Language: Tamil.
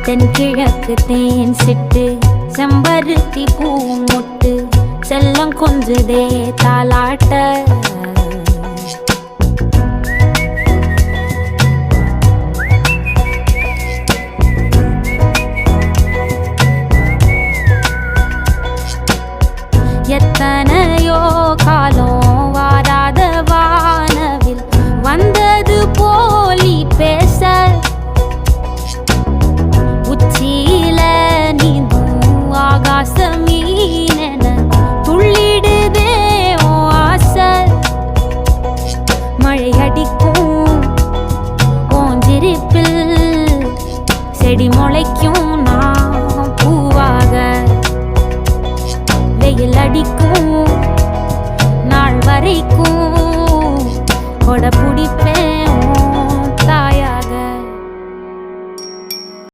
தென்கிழக்கு தேன் சிட்டு செம்பருத்தி பூ முட்டு செல்லம் கொஞ்சுதே தாலாட்ட எத்தனையோ காலம் வாராத வானவில் வந்தது போலி பேச உச்சியில நீந்தும் ஆகாச மீனென துள்ளிடுதே ஓ ஆசை மழை அடிக்கும் ஓஞ்சிருப்பில் செடி முளைக்கும் நான் பூவாக வெயில் அடிக்கும் நாள் வரைக்கும் கொடை பிடிப்பேன்